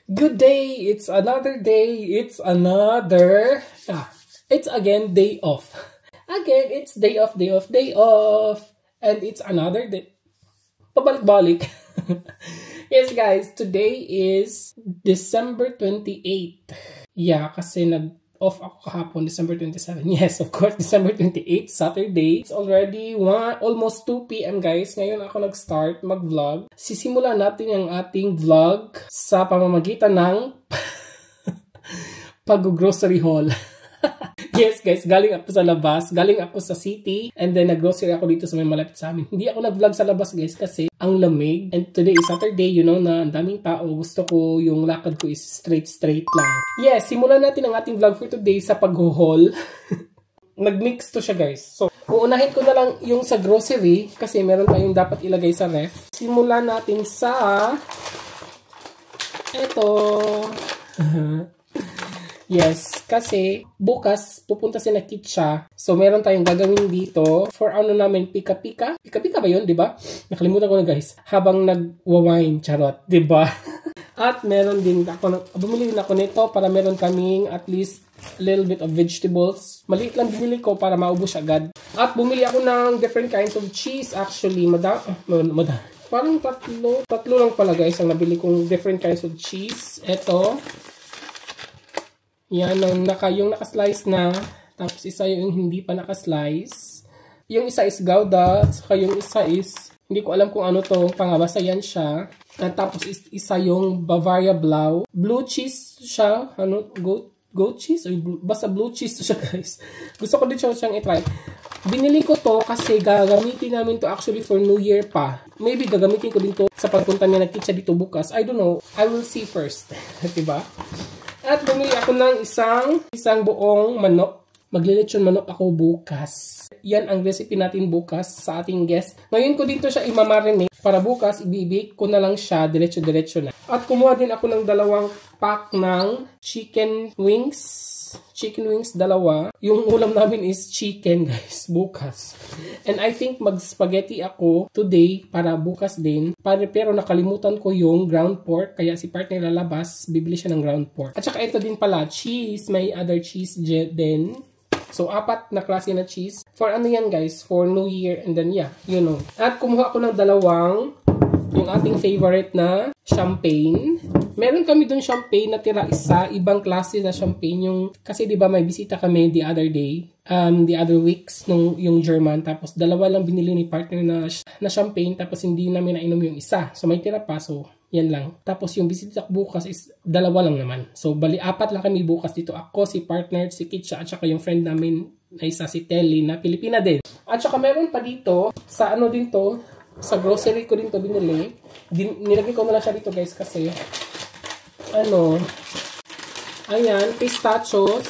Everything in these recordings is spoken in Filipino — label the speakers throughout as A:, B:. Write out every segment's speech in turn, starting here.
A: Good day! It's another day. It's another... it's again day off. Again, it's day off, day off, day off. And it's another day. Pabalik-balik. Yes, guys. Today is December 28. Yeah, kasi nag-off ako kahapon, December 27. Yes, of course, December 28, Saturday. It's already almost 2 p.m. guys. Ngayon ako nag-start mag-vlog. Sisimulan natin ang ating vlog sa pamamagitan ng pag-grocery haul. Yes guys, galing ako sa labas, galing ako sa city, and then nag-grocery ako dito sa may malapit sa amin. Hindi ako nag-vlog sa labas guys kasi ang lamig. And today is Saturday, you know na ang daming tao. Gusto ko yung lakad ko is straight lang. Yes, simulan natin ang ating vlog for today sa pag-haul. Nag-mix to siya guys. So, uunahin ko na lang yung sa grocery kasi meron tayong dapat ilagay sa ref. Simulan natin sa eto. Yes, kasi bukas pupunta si na Kitcha. So meron tayong gagawin dito for ano namin, pika-pika. Pika-pika ba 'yun, 'di ba? Nakalimutan ko na guys. Habang nagwa-wine, charot, 'di ba? At meron din ako, bumili din ako nito para meron kaming at least a little bit of vegetables. Maliit lang binili ko para maubos agad. At bumili ako ng different kinds of cheese actually. Parang tatlo lang pala guys ang nabili kong different kinds of cheese. Ito. Yan, yung naka-slice na. Tapos isa yung hindi pa naka-slice. Yung isa is Gouda. Saka yung isa is, hindi ko alam kung ano to. Basta yan siya. At tapos isa yung Bavaria Blau. Blue cheese siya. Ano? Goat cheese? O basta blue cheese to siya guys. Gusto ko din siyang i-try. Binili ko to kasi gagamitin namin to actually for New Year pa. Maybe gagamitin ko din to sa pagpunta niya ng Kitcha dito bukas. I don't know. I will see first. Diba? At bumili ako ng isang buong manok. Maglilechon manok ako bukas. Yan ang recipe natin bukas sa ating guest. Ngayon ko dito siya imamarinate para bukas ibibake ko na lang siya diretso-diretso na. At kumuha din ako ng 2 pack ng chicken wings. Chicken wings, 2. Yung ulam namin is chicken guys, bukas. And I think mag-spaghetti ako today para bukas din. Pero nakalimutan ko yung ground pork. Kaya si partner lalabas, bibili siya ng ground pork. At saka ito din pala, cheese. May other cheese din. So, 4 na klase na cheese. For ano yan guys? For New Year. And then yeah, you know. At kumuha ako ng 2, yung ating favorite na champagne. Meron kami dun champagne na tira isa, ibang klase na champagne yung, kasi diba may bisita kami the other day, the other weeks nung yung German, tapos 2 lang binili ni partner na champagne, tapos hindi namin nainom yung isa. So may tira pa, so yan lang. Tapos yung bisita bukas is 2 lang naman. So bali 4 lang kami bukas dito. Ako, si partner, si Kitcha, at saka yung friend namin na isa si Telly na Pilipina din. At saka meron pa dito, sa ano din to, sa grocery ko din to binili. Nilagay ko na lang siya dito guys kasi ano, ayan, pistachios,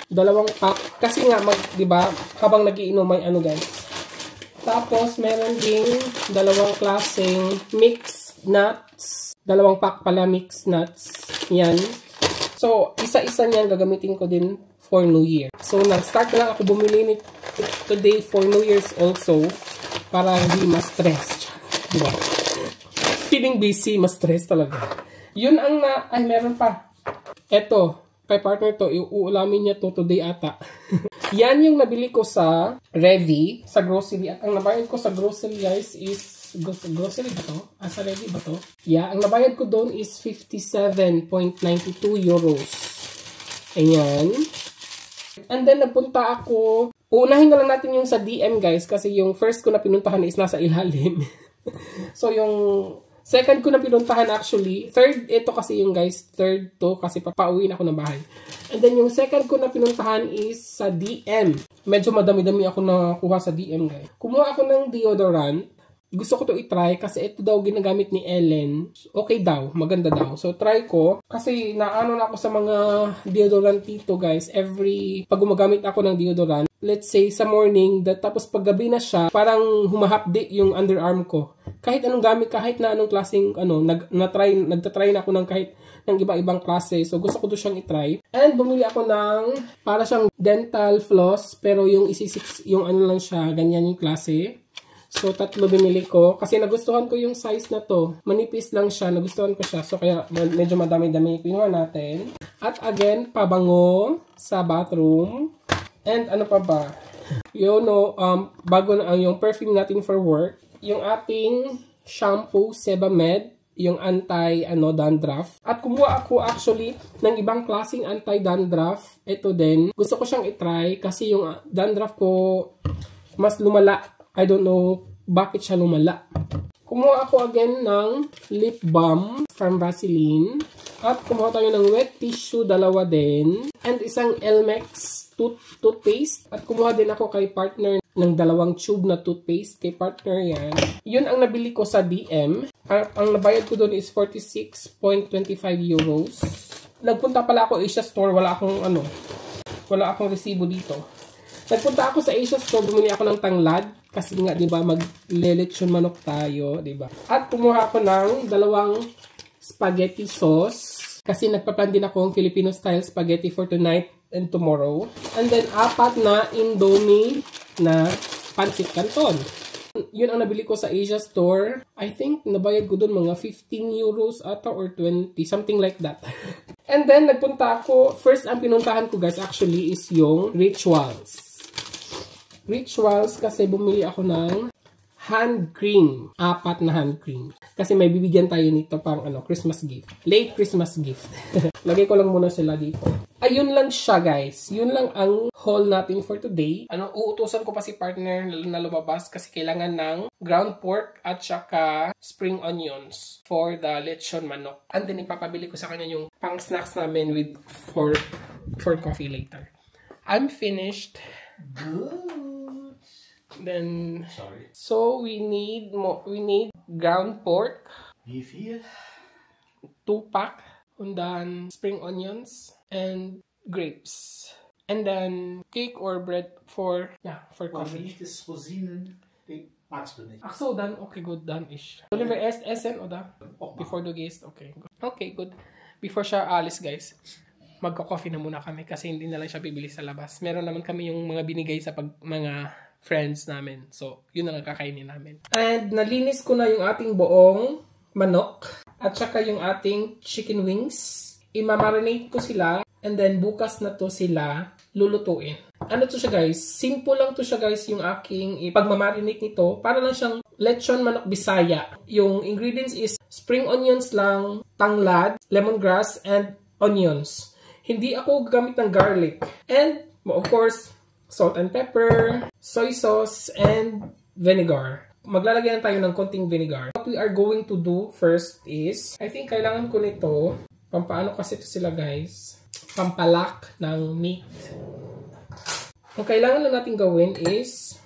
A: 2 pack. Kasi nga, diba, habang nagiinom may ano guys. Tapos, meron ding 2 klaseng mixed nuts. 2 pack pala mixed nuts. Yan. So, isa-isa niyan gagamitin ko din for New Year. So, nag-start lang ako bumili today for New Year's also para hindi ma-stress. Diba? Feeling busy, ma-stress talaga. Yun ang ay meron pa. Eto, kay partner to, uulamin niya to today ata. Yan yung nabili ko sa Revi, sa grocery. At ang nabayad ko sa grocery guys is, grocery ba to? Sa Revi ba to? Yeah, ang nabayad ko doon is 57.92 euros. Ayan. And then nagpunta ako, uunahin na lang natin yung sa DM guys, kasi yung first ko na pinuntahan is nasa ilalim. So yung second ko na pinuntahan actually. Third, ito kasi yung guys. Third to kasi papauwiin ako ng bahay. And then yung second ko na pinuntahan is sa DM. Medyo madami-dami ako nakuha sa DM guys. Kumuha ako ng deodorant. Gusto ko to i-try kasi ito daw ginagamit ni Ellen. Okay daw. Maganda daw. So try ko. Kasi naano na ako sa mga deodorant dito guys. Pag gumagamit ako ng deodorant, let's say sa morning, tapos pag gabi na siya, parang humahapdi yung underarm ko. Kahit anong gamit, kahit na anong klaseng, nagtatry na ako ng kahit ng iba-ibang klase. So, gusto ko to siyang itry. And bumili ako ng, para siyang dental floss, pero yung isisix, yung ano lang siya, ganyan yung klase. So, 3 binili ko. Kasi nagustuhan ko yung size na to. Manipis lang siya. Nagustuhan ko siya. So, kaya medyo madami-dami. Pinuha natin. At again, pabango sa bathroom. And ano pa ba? Yun, no, bago na yung perfume natin for work. Yung ating shampoo, Sebamed. Yung anti-dandruff. At kumuha ako actually ng ibang klaseng anti-dandruff. Ito din. Gusto ko siyang itry kasi yung dandruff ko mas lumala. I don't know bakit siya lumala. Kumuha ako again ng lip balm from Vaseline. At kumuha tayo ng wet tissue, 2 din. And isang Elmex toothpaste. At kumuha din ako kay partner ng 2 tube na toothpaste. Kay partner yan. Yun ang nabili ko sa DM. Ang nabayad ko doon is 46.25 euros. Nagpunta pala ako Asia Store. Wala akong resibo dito. Nagpunta ako sa Asia Store, bumili ako ng tanglad. Kasi nga, di ba, maglelechon manok tayo, di ba? At kumuha ako ng 2 spaghetti sauce. Kasi nagpa-plan din akong Filipino-style spaghetti for tonight and tomorrow. And then, 4 na Indomie na pancit canton. Yun ang nabili ko sa Asia Store. I think, nabayad ko doon mga 15 euros ata or 20, something like that. And then, nagpunta ako. First, ang pinuntahan ko, guys, actually, is yung Rituals. Rituals kasi bumili ako ng hand cream. 4 na hand cream. Kasi may bibigyan tayo nito pang Christmas gift. Late Christmas gift. Lagay ko lang muna sila dito. Ayun lang siya, guys. Yun lang ang haul natin for today. Uutusan ko pa si partner na lumabas kasi kailangan ng ground pork at saka spring onions for the lechon manok. And then ipapabili ko sa kanya yung pang snacks namin with for coffee later. I'm finished.
B: Good.
A: Then,
B: Sorry.
A: so we need ground pork,
B: Beef here.
A: 2-pack, and then spring onions and grapes, and then cake or bread for coffee.
B: Niet is voorzien. Max doe niet.
A: Ach so, dan okay, good, dan is. Zullen we eerst essen, oder? Before the guest, okay. Okay, good. Before siya alis, guys, magka-coffee na muna kami kasi hindi na lang siya bibili sa labas. Meron naman kami yung mga binigay sa mga friends namin. So, yun ang kakainin namin. And nalinis ko na yung ating buong manok at saka yung ating chicken wings. Imamarinate ko sila and then bukas na to sila lulutuin. Ano to siya, guys? Simple lang to siya, guys, yung aking ipagmamarinate nito. Para lang siyang lechon manok Bisaya. Yung ingredients is spring onions lang, tanglad, lemongrass, and onions. Hindi ako gagamit ng garlic. And, of course, salt and pepper, soy sauce, and vinegar. Maglalagay na tayo ng konting vinegar. What we are going to do first is, I think kailangan ko nito, pampaano kasi ito sila, guys, pampalak ng meat. Ang kailangan lang natin gawin is,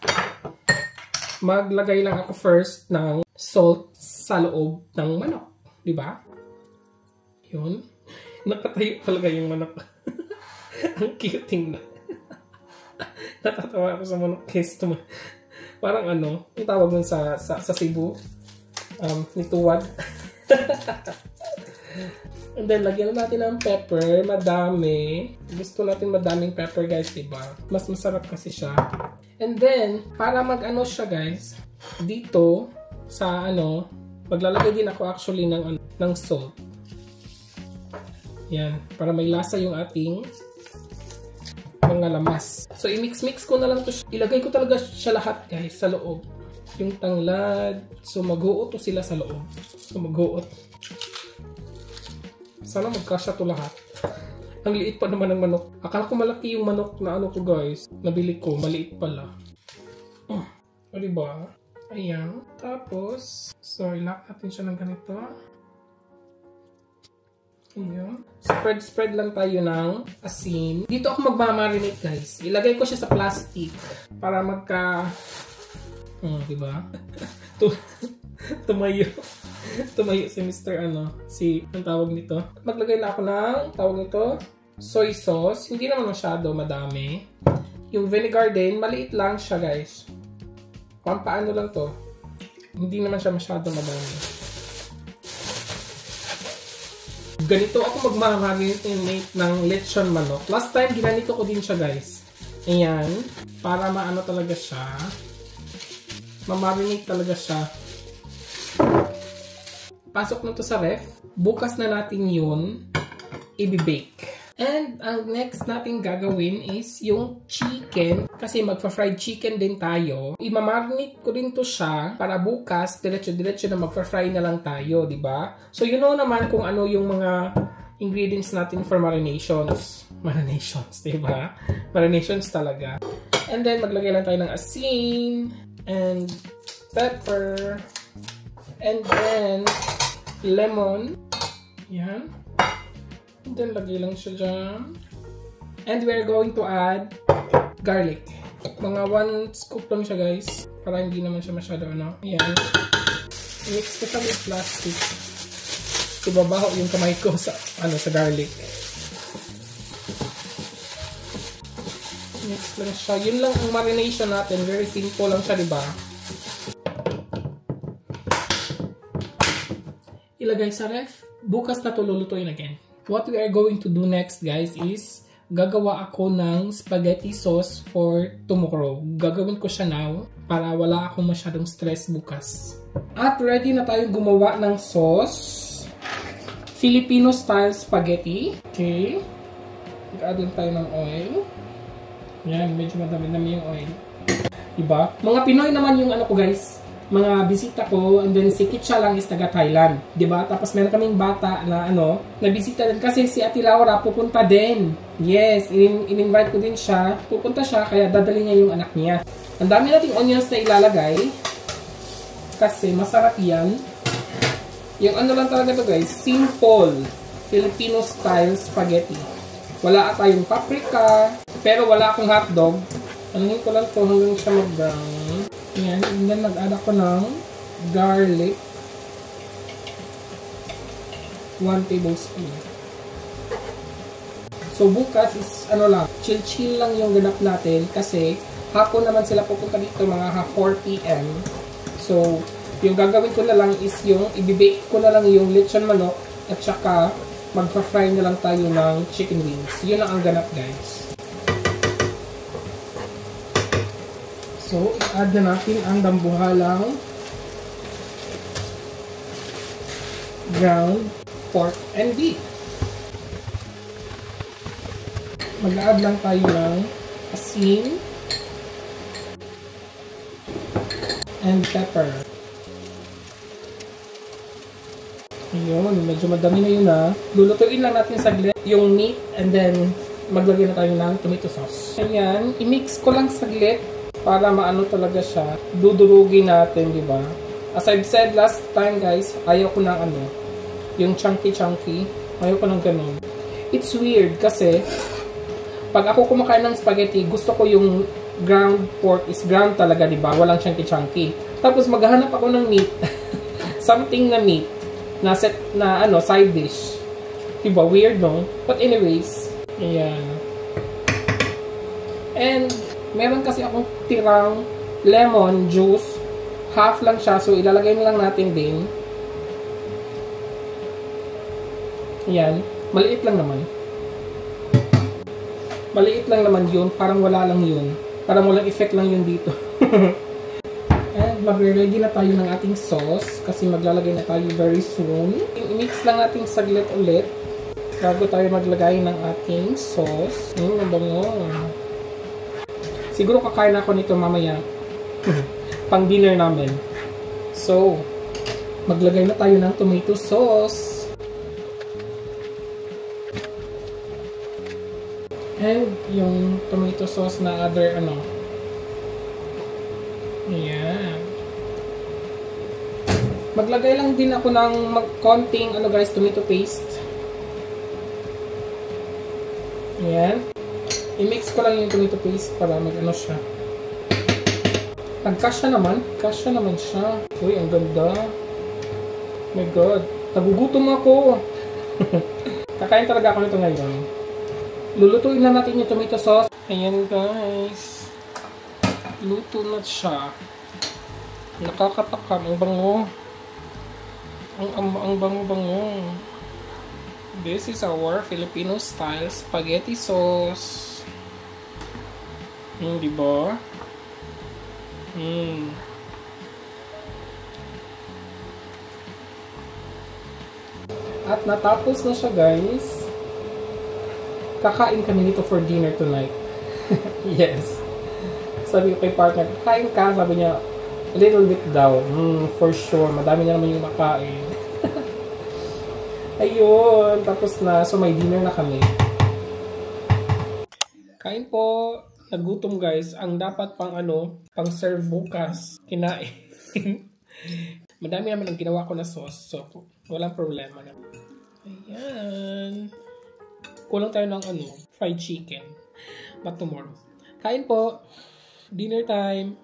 A: maglagay lang ako first ng salt sa loob ng manok. Diba? Yun. Nakatayo talaga yung manok. Ang cute tingnan. Natatawa ako sa manok case. Parang yung tawag nun sa Cebu. Nituwad. And then, lagyan natin ng pepper. Madami. Gusto natin madaming pepper, guys, diba? Mas masarap kasi siya. And then, para mag-ano siya, guys, dito, sa maglalagay din ako actually ng salt. Yan. Para may lasa yung ating mga lamas. So, i-mix-mix ko na lang to. Ilagay ko talaga siya lahat, guys, sa loob. Yung tanglad. So, mag-uot to sila sa loob. So, mag-uot. Sana magkasya to lahat. Ang liit pa naman ng manok. Akala ko malaki yung manok na ko, guys. Nabili ko. Maliit pala. O, diba? Ayan. Tapos, so, ilak natin siya ng ganito. Ayan. Spread lang tayo ng asin. Dito ako magmamarinate, guys. Ilagay ko siya sa plastic para diba? Tumayo si Mr. ang tawag nito. Maglagay na ako ng, tawag nito, soy sauce. Hindi naman masyado madami. Yung vinegar din, maliit lang siya, guys. Pampaano lang to. Hindi naman siya masyado madami. Ganito ako magmamarinate ng lechon manok. Last time, ginanito ko din siya, guys. Ayan. Para maano talaga siya. Mamarinate talaga siya. Pasok na to sa ref. Bukas na natin yun i-bake. And ang next natin gagawin is yung chicken. Kasi magfa-fried chicken din tayo. I-marinate ko din to siya para bukas, diretso-diretso na magfa-fry na lang tayo, di ba? So you know naman kung ano yung mga ingredients natin for marinations. Marinations, di ba? Marinations talaga. And then maglagay lang tayo ng asin and pepper and then lemon. Yan. And then, lagay lang siya dyan. And we're going to add garlic. Mga 1 scoop lang siya, guys. Para hindi naman siya masyado, ano. Ayan. Mix ko siya with plastic. Ibabaho yung kamay ko sa, sa garlic. Mix lang siya. Yun lang ang marination natin. Very simple lang siya, diba? Ilagay sa ref. Bukas na ito lulutuin again. What we are going to do next, guys, is gagawa ako ng spaghetti sauce for tomorrow. Gagawin ko siya now para wala akong masyadong stress bukas. At ready na tayong gumawa ng sauce. Filipino style spaghetti. Okay. Mag-add lang tayo ng oil. Yan, medyo madami-dami yung oil. Diba? Mga Pinoy naman yung ano ko, guys. Mga bisita ko, and then si Kitcha lang is taga Thailand, 'di ba? Tapos meron kaming bata na na bisita din kasi si Ate Laura pupunta din. Yes, in-invite ko din siya. Pupunta siya kaya dadali niya yung anak niya. Ang dami nating onions na ilalagay kasi masarap 'yan. Yung lang talaga to, guys, simple Filipino style spaghetti. Wala tayong paprika, pero wala akong hotdog. Anuhin ko lang to hanggang siya mag-brown. Ayan, and then nag-add ako ng garlic. 1 tablespoon. So bukas is lang, chill lang yung ganap natin kasi hapon naman sila pupunta dito mga 4 PM. So yung gagawin ko na lang is yung i-bake ko na lang yung lechon manok at saka magpa-fry na lang tayo ng chicken wings. Yun lang ang ganap, guys. So, i-add na natin ang dambuhalang ground pork and beef. Mag-add lang tayo ng asin and pepper. Ayun, medyo madami na yun Lulutuin lang natin saglit yung meat and then maglagay na tayo ng tomato sauce. Ayan, i-mix ko lang saglit para maano talaga siya. Dudurugin natin, di ba? As I've said last time, guys, ayaw ko ng yung chunky. Ayaw ko ng ganun. It's weird kasi pag ako kumakain ng spaghetti, gusto ko yung ground pork is ground talaga, di ba? Walang chunky. Tapos maghahanap ako ng meat. Something na meat na set na side dish. Diba? Weird, no? But anyways, ayan. And meron kasi akong tirang lemon juice. Half lang siya. So, ilalagay na lang natin din. Ayan. Maliit lang naman. Maliit lang naman yun. Parang wala lang yun. Parang walang effect lang yun dito. And magre-ready na tayo ng ating sauce. Kasi maglalagay na tayo very soon. I-mix lang natin saglit ulit. Bago tayo maglagay ng ating sauce. Mabango. Siguro kakain ako nito mamaya. Pang dinner namin. So, maglagay na tayo ng tomato sauce. And yung tomato sauce na other Ayan. Maglagay lang din ako ng konting guys, tomato paste. Ayan. I-mix ko lang yung tomato paste para siya. Nagkasya naman. Kasya naman siya. Uy, ang ganda. Oh my God. Nagugutom ako. Kakain talaga ako nito ngayon. Lulutuin na natin yung tomato sauce. Ayan, guys. Luto na siya. Nakakatakam. Ang bango. Ang bango-bango. This is our Filipino style spaghetti sauce. Diba? At natapos na siya, guys. Kakain kami nito for dinner tonight. Yes. Sabi ko kay partner, kakain ka? Sabi niya, a little bit daw. For sure. Madami na naman yung makain. Ayun. Tapos na. So, may dinner na kami. Kain po. Nagutom, guys. Ang dapat pang pang serve bukas. Kinain. Madami naman ang ginawa ko na sauce. So, walang problema na. Ayan. Kulang tayo ng fried chicken. But tomorrow. Kain po. Dinner time.